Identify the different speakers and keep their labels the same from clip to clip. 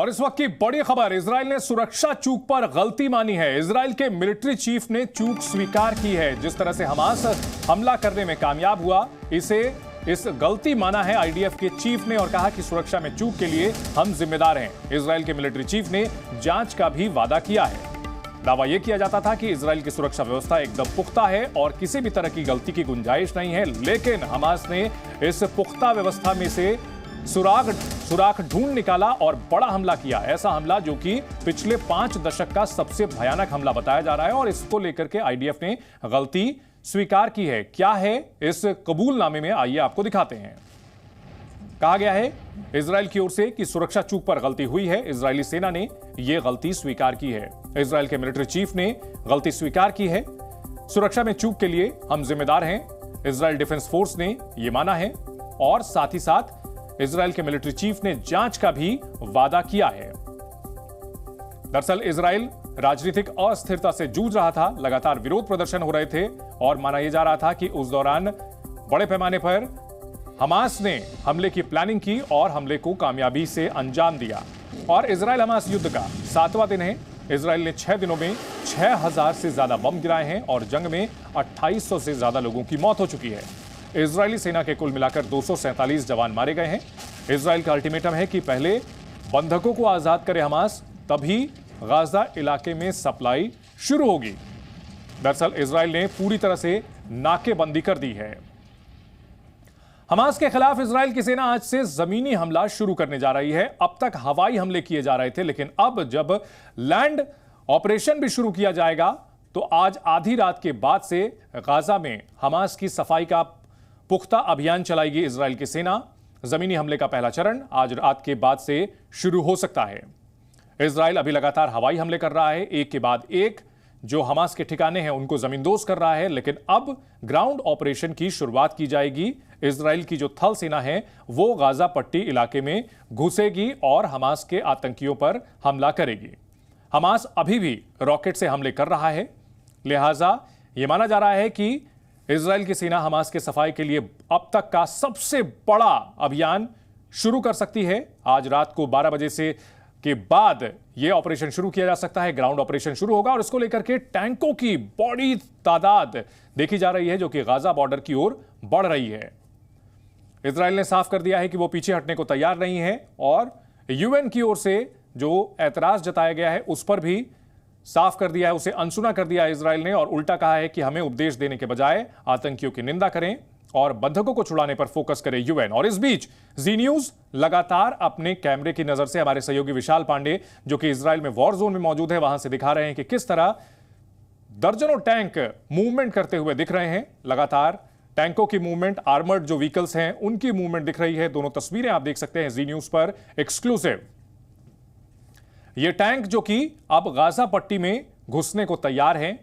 Speaker 1: और इस वक्त की बड़ी खबर, इजराइल ने सुरक्षा चूक पर गलती मानी है। इजराइल के मिलिट्री चीफ ने चूक स्वीकार की है। जिस तरह से हमास हमला करने में कामयाब हुआ, इस गलती माना है आईडीएफ के चीफ ने और कहा कि सुरक्षा में चूक के लिए हम जिम्मेदार हैं। इजराइल के मिलिट्री चीफ ने जांच का भी वादा किया है। दावा यह किया जाता था कि इजराइल की सुरक्षा व्यवस्था एकदम पुख्ता है और किसी भी तरह की गलती की गुंजाइश नहीं है, लेकिन हमास ने इस पुख्ता व्यवस्था में से सुराख ढूंढ निकाला और बड़ा हमला किया। ऐसा हमला जो कि पिछले 5 दशक का सबसे भयानक हमला बताया जा रहा है और इसको लेकर के आईडीएफ ने गलती स्वीकार की है। क्या है इस कबूलनामे में, आइए आपको दिखाते हैं। कहा गया है इजराइल की ओर से कि सुरक्षा चूक पर गलती हुई है। इजरायली सेना ने यह गलती स्वीकार की है। इजराइल के मिलिट्री चीफ ने गलती स्वीकार की है। सुरक्षा में चूक के लिए हम जिम्मेदार हैं, इजराइल डिफेंस फोर्स ने यह माना है और साथ ही साथ इजराइल के मिलिट्री चीफ ने जांच का भी वादा किया है। दरअसल इजराइल राजनीतिक अस्थिरता से जूझ रहा था, लगातार विरोध प्रदर्शन हो रहे थे और माना यह जा रहा था कि उस दौरान बड़े पैमाने पर हमास ने हमले की प्लानिंग की और हमले को कामयाबी से अंजाम दिया। और इजराइल हमास युद्ध का 7वां दिन है। इजराइल ने 6 दिनों में 6000 से ज्यादा बम गिराए हैं और जंग में 2800 से ज्यादा लोगों की मौत हो चुकी है। इजरायली सेना के कुल मिलाकर 247 जवान मारे गए हैं। इजराइल का अल्टीमेटम है कि पहले बंधकों को आजाद करे हमास, तभी गाजा इलाके में सप्लाई शुरू होगी। दरअसल इजराइल ने पूरी तरह से नाकेबंदी कर दी है। हमास के खिलाफ इजराइल की सेना आज से जमीनी हमला शुरू करने जा रही है। अब तक हवाई हमले किए जा रहे थे, लेकिन अब जब लैंड ऑपरेशन भी शुरू किया जाएगा तो आज आधी रात के बाद से गाजा में हमास की सफाई का पुख्ता अभियान चलाएगी इजराइल की सेना। जमीनी हमले का पहला चरण आज रात के बाद से शुरू हो सकता है। इजराइल अभी लगातार हवाई हमले कर रहा है, एक के बाद एक। जो हमास के ठिकाने हैं उनको जमींदोज कर रहा है, लेकिन अब ग्राउंड ऑपरेशन की शुरुआत की जाएगी। इजराइल की जो थल सेना है वो गाजा पट्टी इलाके में घुसेगी और हमास के आतंकियों पर हमला करेगी। हमास अभी भी रॉकेट से हमले कर रहा है, लिहाजा यह माना जा रहा है कि इजराइल की सेना हमास के सफाई के लिए अब तक का सबसे बड़ा अभियान शुरू कर सकती है। आज रात को 12 बजे से के बाद यह ऑपरेशन शुरू किया जा सकता है। ग्राउंड ऑपरेशन शुरू होगा और इसको लेकर के टैंकों की बड़ी तादाद देखी जा रही है जो कि गाजा बॉर्डर की ओर बढ़ रही है। इजराइल ने साफ कर दिया है कि वो पीछे हटने को तैयार नहीं है और यूएन की ओर से जो ऐतराज जताया गया है उस पर भी साफ कर दिया है, उसे अनसुना कर दिया है इजराइल ने और उल्टा कहा है कि हमें उपदेश देने के बजाय आतंकियों की निंदा करें और बंधकों को छुड़ाने पर फोकस करे यूएन। और इस बीच जी न्यूज लगातार अपने कैमरे की नजर से हमारे सहयोगी विशाल पांडे जो कि इजराइल में वॉर जोन में मौजूद है वहां से दिखा रहे हैं कि किस तरह दर्जनों टैंक मूवमेंट करते हुए दिख रहे हैं। लगातार टैंकों की मूवमेंट, आर्मर्ड जो व्हीकल्स हैं उनकी मूवमेंट दिख रही है। दोनों तस्वीरें आप देख सकते हैं जी न्यूज पर एक्सक्लूसिव। ये टैंक जो कि अब गाजा पट्टी में घुसने को तैयार हैं,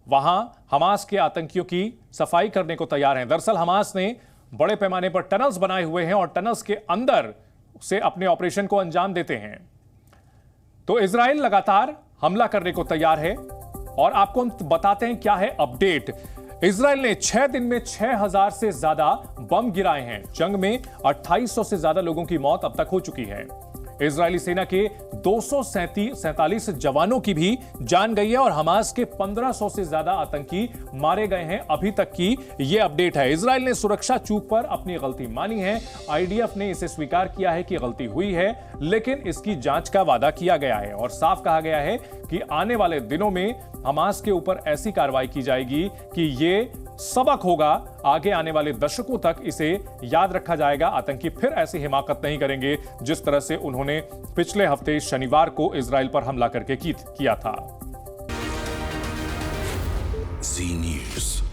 Speaker 1: वहां हमास के आतंकियों की सफाई करने को तैयार हैं। दरअसल हमास ने बड़े पैमाने पर टनल्स बनाए हुए हैं और टनल्स के अंदर से अपने ऑपरेशन को अंजाम देते हैं। तो इजराइल लगातार हमला करने को तैयार है और आपको हम बताते हैं क्या है अपडेट। इजराइल ने 6 दिन में 6000 से ज्यादा बम गिराए हैं। जंग में 2800 से ज्यादा लोगों की मौत अब तक हो चुकी है। इजरायली सेना के 247 जवानों की भी जान गई है और हमास के 1500 से ज्यादा आतंकी मारे गए हैं। अभी तक की यह अपडेट है। इजराइल ने सुरक्षा चूक पर अपनी गलती मानी है। आईडीएफ ने इसे स्वीकार किया है कि गलती हुई है, लेकिन इसकी जांच का वादा किया गया है और साफ कहा गया है कि आने वाले दिनों में हमास के ऊपर ऐसी कार्रवाई की जाएगी कि यह सबक होगा। आगे आने वाले दशकों तक इसे याद रखा जाएगा। आतंकी फिर ऐसी हिमाकत नहीं करेंगे जिस तरह से उन्होंने पिछले हफ्ते शनिवार को इजराइल पर हमला करके किया था।
Speaker 2: जी न्यूज़।